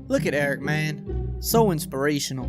Look at Eric, man. So inspirational.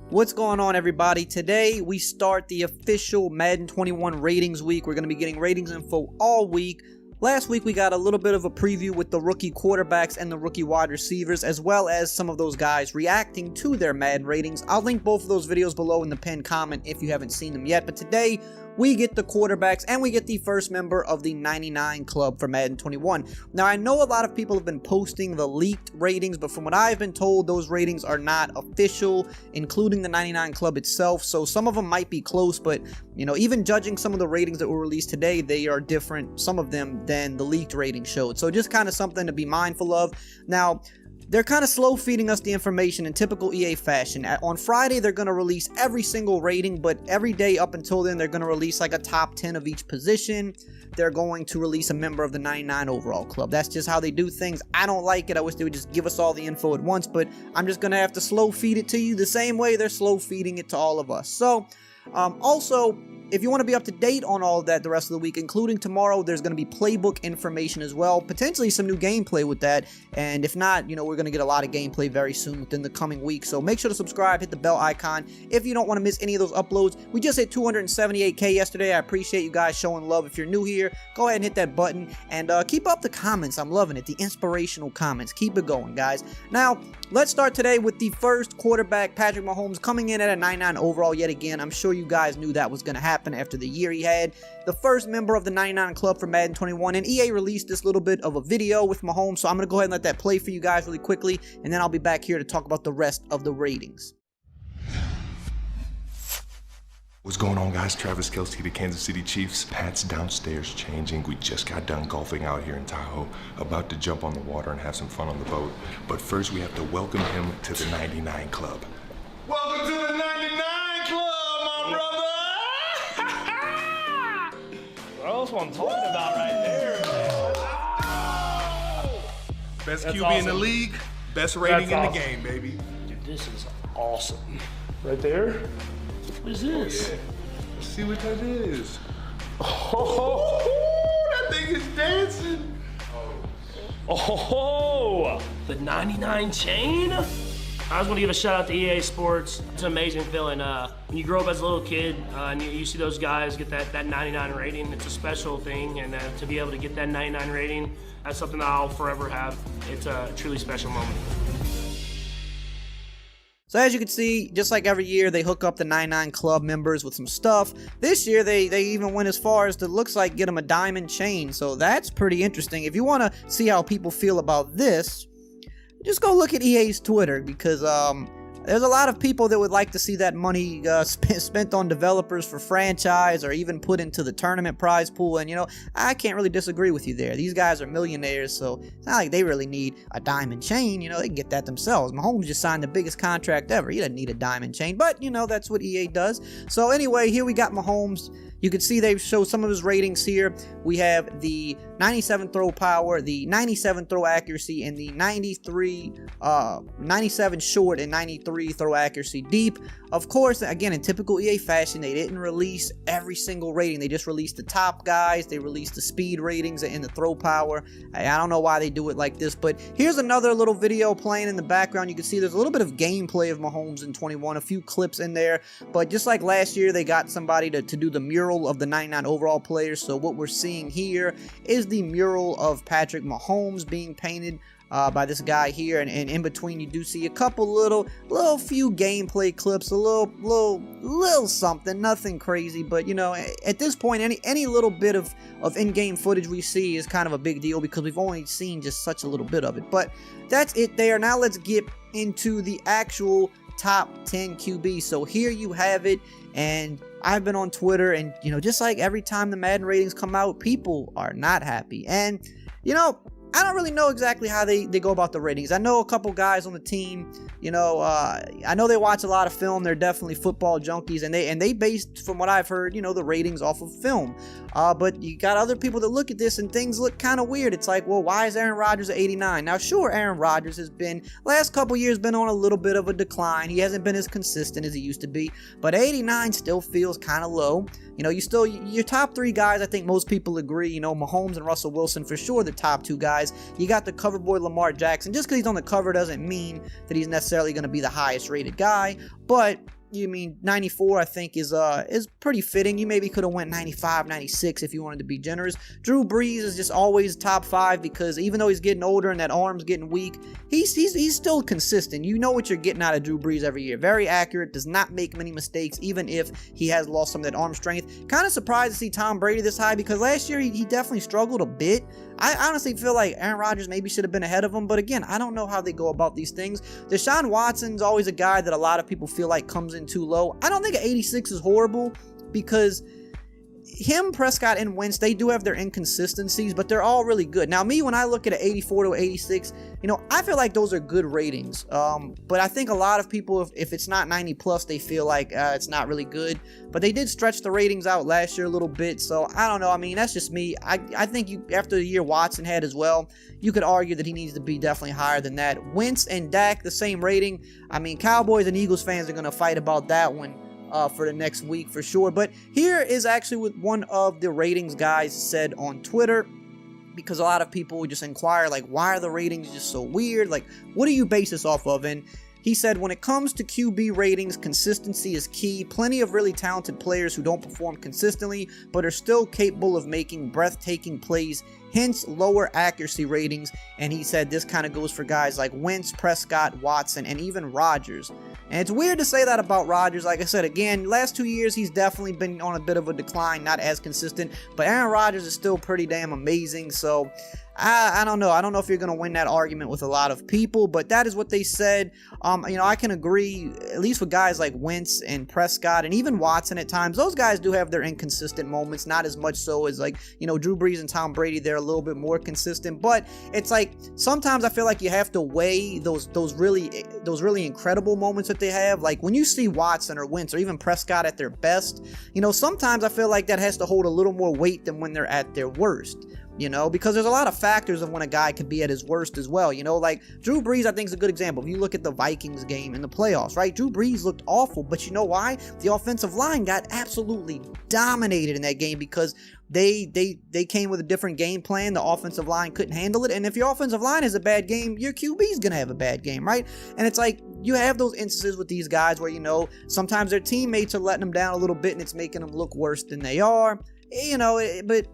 What's going on, everybody? Today we start the official Madden 21 ratings week. We're going to be getting ratings info all week. Last week we got a little bit of a preview with the rookie quarterbacks and the rookie wide receivers, as well as some of those guys reacting to their Madden ratings. I'll link both of those videos below in the pinned comment if you haven't seen them yet. But today we get the quarterbacks and we get the first member of the 99 club for Madden 21. Now, I know a lot of people have been posting the leaked ratings, but from what I've been told, those ratings are not official, including the 99 club itself. So some of them might be close, but you know, even judging some of the ratings that were released today, they are different, some of them, than the leaked ratings showed. So just kind of something to be mindful of. Now, they're kind of slow feeding us the information in typical EA fashion. On Friday, they're going to release every single rating, but every day up until then, they're going to release like a top 10 of each position. They're going to release a member of the 99 overall club. That's just how they do things. I don't like it. I wish they would just give us all the info at once, but I'm just going to have to slow feed it to you the same way they're slow feeding it to all of us. So, also, if you want to be up to date on all of that the rest of the week, including tomorrow, there's going to be playbook information as well. Potentially some new gameplay with that. And if not, you know, we're going to get a lot of gameplay very soon within the coming week. So make sure to subscribe, hit the bell icon if you don't want to miss any of those uploads. We just hit 278K yesterday. I appreciate you guys showing love. If you're new here, go ahead and hit that button. And keep up the comments. I'm loving it. The inspirational comments. Keep it going, guys. Now, let's start today with the first quarterback, Patrick Mahomes, coming in at a 99 overall yet again. I'm sure you guys knew that was going to happen after the year he had. The first member of the 99 club for Madden 21, and EA released this little bit of a video with Mahomes, so I'm going to go ahead and let that play for you guys really quickly, and then I'll be back here to talk about the rest of the ratings. What's going on, guys? Travis Kelce, the Kansas City Chiefs. Pat's downstairs changing. We just got done golfing out here in Tahoe, about to jump on the water and have some fun on the boat. But first, we have to welcome him to the 99 club. Welcome to the 99 club, my brother! Bro, that's what I'm talking about right there, man. Best That's QB awesome. in the league, best rating That's in the awesome. game, baby. Dude, this is awesome. Right there? What is this? Yeah. Let's see what that is. Oh, That thing is dancing. oh, the 99 chain? I just want to give a shout out to EA Sports. It's an amazing feeling. When you grow up as a little kid and you see those guys get that 99 rating, it's a special thing. And to be able to get that 99 rating, that's something that I'll forever have. It's a truly special moment. So as you can see, just like every year, they hook up the 99 club members with some stuff. This year, they even went as far as to, looks like, get them a diamond chain. So that's pretty interesting. If you want to see how people feel about this, just go look at EA's Twitter, because there's a lot of people that would like to see that money spent on developers for franchise, or even put into the tournament prize pool. And, you know, I can't really disagree with you there. These guys are millionaires, so it's not like they really need a diamond chain. You know, they can get that themselves. Mahomes just signed the biggest contract ever. He doesn't need a diamond chain, but, you know, that's what EA does. So anyway, here we got Mahomes. You can see they show some of his ratings here. We have the 97 throw power, the 97 throw accuracy, and the 97 short and 93 throw accuracy deep. Of course, again, in typical EA fashion, they didn't release every single rating. They just released the top guys. They released the speed ratings and the throw power. I don't know why they do it like this, but here's another little video playing in the background. You can see there's a little bit of gameplay of Mahomes in 21, a few clips in there. But just like last year, they got somebody to do the mural of the 99 overall players. So what we're seeing here is the mural of Patrick Mahomes being painted by this guy here, and in between you do see a couple little few gameplay clips, a little something, nothing crazy, but you know, at this point, any little bit of in-game footage we see is kind of a big deal, because we've only seen just such a little bit of it. But that's it there. Now let's get into the actual top 10 QB. So here you have it, and I've been on Twitter, and you know, just like every time the Madden ratings come out, people are not happy. And you know, I don't really know exactly how they go about the ratings. I know a couple guys on the team, you know, I know they watch a lot of film. They're definitely football junkies, and they based, from what I've heard, you know, the ratings off of film. But you got other people that look at this and things look kind of weird. It's like, well, why is Aaron Rodgers at 89? Now, sure, Aaron Rodgers has been, last couple years, been on a little bit of a decline. He hasn't been as consistent as he used to be, but 89 still feels kind of low. You know, your top three guys, I think most people agree, you know, Mahomes and Russell Wilson, for sure, the top two guys. guys. You got the cover boy Lamar Jackson. Just because he's on the cover doesn't mean that he's necessarily going to be the highest rated guy, but you mean 94 I think is pretty fitting. You maybe could have went 95, 96 if you wanted to be generous. Drew Brees is just always top 5 because even though he's getting older and that arm's getting weak, he's still consistent. You know what you're getting out of Drew Brees every year. Very accurate, does not make many mistakes even if he has lost some of that arm strength. Kind of surprised to see Tom Brady this high because last year he definitely struggled a bit. I honestly feel like Aaron Rodgers maybe should have been ahead of him, but again, I don't know how they go about these things. Deshaun Watson's always a guy that a lot of people feel like comes in too low. I don't think an 86 is horrible because him, Prescott, and Wentz, they do have their inconsistencies, but they're all really good. Now, me, when I look at an 84 to 86, I feel like those are good ratings. But I think a lot of people, if it's not 90 plus, they feel like it's not really good. But they did stretch the ratings out last year a little bit, so I don't know. I mean, that's just me. I think after the year Watson had as well, you could argue that he needs to be definitely higher than that. Wentz and Dak, the same rating. I mean, Cowboys and Eagles fans are going to fight about that one for the next week for sure. But here is actually what one of the ratings guys said on Twitter, because a lot of people just inquire, like, why are the ratings just so weird? Like, what do you base this off of? And he said, when it comes to QB ratings, consistency is key. Plenty of really talented players who don't perform consistently, but are still capable of making breathtaking plays, hence lower accuracy ratings. And he said this kind of goes for guys like Wentz, Prescott, Watson, and even Rodgers. And it's weird to say that about Rodgers. Like I said, again, last 2 years, he's definitely been on a bit of a decline, not as consistent, but Aaron Rodgers is still pretty damn amazing. So I don't know. I don't know if you're going to win that argument with a lot of people, but that is what they said. I can agree, at least with guys like Wentz and Prescott and even Watson at times. Those guys do have their inconsistent moments, not as much so as Drew Brees and Tom Brady. They're a little bit more consistent, but it's like sometimes I feel like you have to weigh those really incredible moments that they have. Like when you see Watson or Wentz or even Prescott at their best, sometimes I feel like that has to hold a little more weight than when they're at their worst. Because there's a lot of factors of when a guy can be at his worst as well. Like Drew Brees, I think, is a good example. If you look at the Vikings game in the playoffs, right? Drew Brees looked awful, but you know why? The offensive line got absolutely dominated in that game because they came with a different game plan. The offensive line couldn't handle it. And if your offensive line has a bad game, your QB is going to have a bad game, right? And it's like you have those instances with these guys where, sometimes their teammates are letting them down a little bit and it's making them look worse than they are. But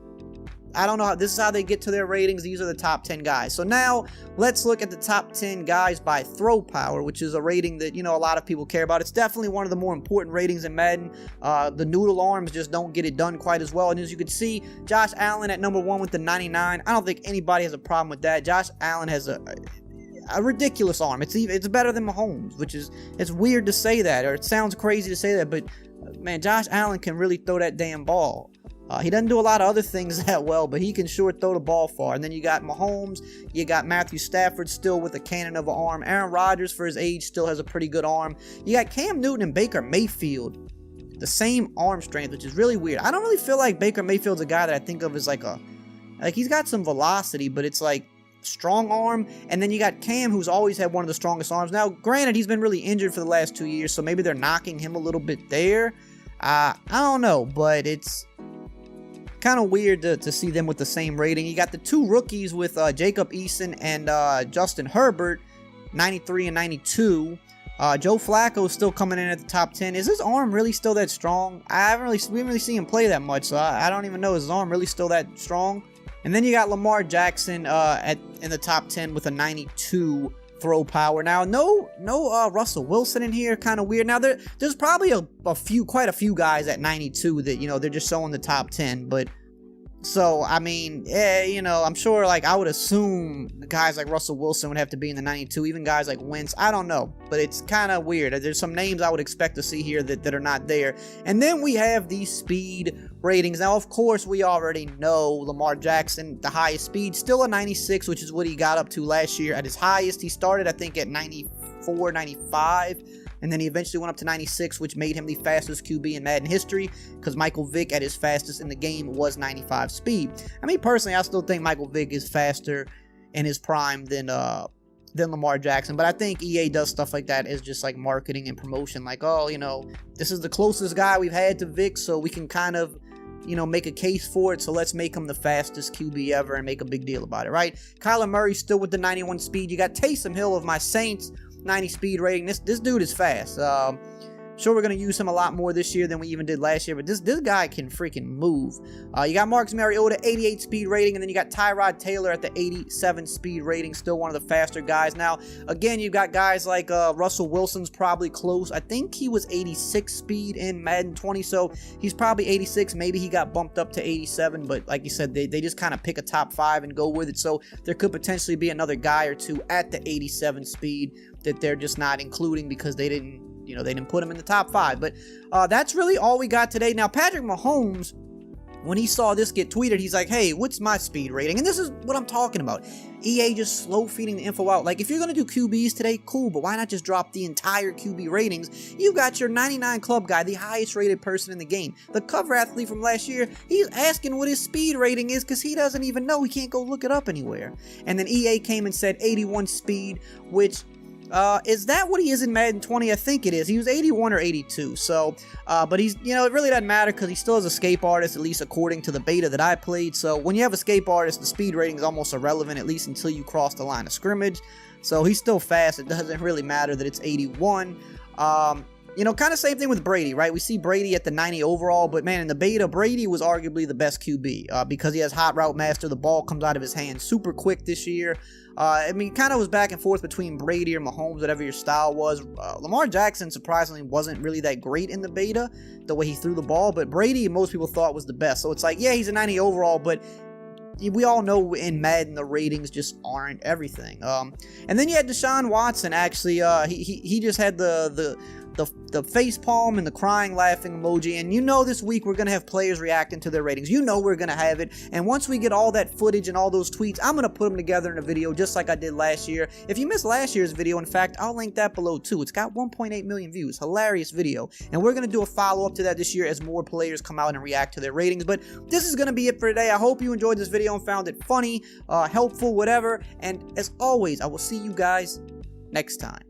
I don't know. This is how they get to their ratings. These are the top 10 guys. So now let's look at the top 10 guys by throw power, which is a rating that, a lot of people care about. It's definitely one of the more important ratings in Madden. The noodle arms just don't get it done quite as well. And as you can see, Josh Allen at number 1 with the 99. I don't think anybody has a problem with that. Josh Allen has a ridiculous arm. It's better than Mahomes, it's weird to say that, or it sounds crazy to say that, but man, Josh Allen can really throw that damn ball. He doesn't do a lot of other things that well, but he can sure throw the ball far. And then you got Mahomes, you got Matthew Stafford still with a cannon of an arm. Aaron Rodgers, for his age, still has a pretty good arm. You got Cam Newton and Baker Mayfield, the same arm strength, which is really weird. I don't really feel like Baker Mayfield's a guy that I think of as like he's got some velocity, but it's like strong arm. And then you got Cam, who's always had one of the strongest arms. Now, granted, he's been really injured for the last 2 years, so maybe they're knocking him a little bit there. I don't know, but it's kind of weird to see them with the same rating. You got the two rookies with Jacob Eason and Justin Herbert, 93 and 92. Joe Flacco is still coming in at the top 10. Is his arm really still that strong? We haven't really seen him play that much, so I don't even know. Is his arm really still that strong? And then you got Lamar Jackson in the top 10 with a 92 throw power. Now, no Russell Wilson in here. Kind of weird. Now, there's probably quite a few guys at 92 that, they're just showing the top 10, but so, I mean, I'm sure, I would assume guys like Russell Wilson would have to be in the 92, even guys like Wentz. I don't know, but it's kind of weird. There's some names I would expect to see here that are not there. And then we have these speed ratings. Now, of course, we already know Lamar Jackson, the highest speed, still a 96, which is what he got up to last year. At his highest, he started, I think, at 94, 95. And then he eventually went up to 96, which made him the fastest QB in Madden history, because Michael Vick at his fastest in the game was 95 speed. I mean, personally, I still think Michael Vick is faster in his prime than Lamar Jackson. But I think EA does stuff like that as just like marketing and promotion. Like, oh, this is the closest guy we've had to Vick, so we can kind of make a case for it, so let's make him the fastest QB ever and make a big deal about it, right? Kyler Murray still with the 91 speed. You got Taysom Hill of my Saints, 90 speed rating. This dude is fast. Sure, we're going to use him a lot more this year than we even did last year, but this guy can freaking move. You got Marcus Mariota, 88 speed rating, and then you got Tyrod Taylor at the 87 speed rating, still one of the faster guys. Now, again, you've got guys like Russell Wilson's probably close. I think he was 86 speed in Madden 20, so he's probably 86. Maybe he got bumped up to 87, but like you said, they just kind of pick a top 5 and go with it, so there could potentially be another guy or two at the 87 speed that they're just not including because they didn't put him in the top 5. But that's really all we got today. Now, Patrick Mahomes, when he saw this get tweeted, he's like, hey, what's my speed rating? And this is what I'm talking about. EA just slow feeding the info out. Like, if you're going to do QBs today, cool, but why not just drop the entire QB ratings? You got your 99 club guy, the highest rated person in the game. The cover athlete from last year, he's asking what his speed rating is because he doesn't even know. He can't go look it up anywhere. And then EA came and said 81 speed, which... is that what he is in Madden 20? I think it is. He was 81 or 82. So, but he's, it really doesn't matter because he still is a escape artist, at least according to the beta that I played. So when you have escape artist, the speed rating is almost irrelevant, at least until you cross the line of scrimmage. So he's still fast. It doesn't really matter that it's 81. Kind of same thing with Brady, right? We see Brady at the 90 overall, but man, in the beta, Brady was arguably the best QB because he has hot route master. The ball comes out of his hand super quick this year. Kind of was back and forth between Brady or Mahomes, whatever your style was. Lamar Jackson, surprisingly, wasn't really that great in the beta, the way he threw the ball, but Brady, most people thought was the best. So it's like, yeah, he's a 90 overall, but we all know in Madden the ratings just aren't everything. And then you had Deshaun Watson. Actually, he just had the face palm and the crying laughing emoji, and this week we're gonna have players reacting to their ratings. We're gonna have it, and once we get all that footage and all those tweets, I'm gonna put them together in a video just like I did last year. If you missed last year's video, in fact, I'll link that below too. It's got 1.8 million views. Hilarious video, and we're gonna do a follow-up to that this year as more players come out and react to their ratings. But this is gonna be it for today. I hope you enjoyed this video and found it funny, helpful, whatever, and as always, I will see you guys next time.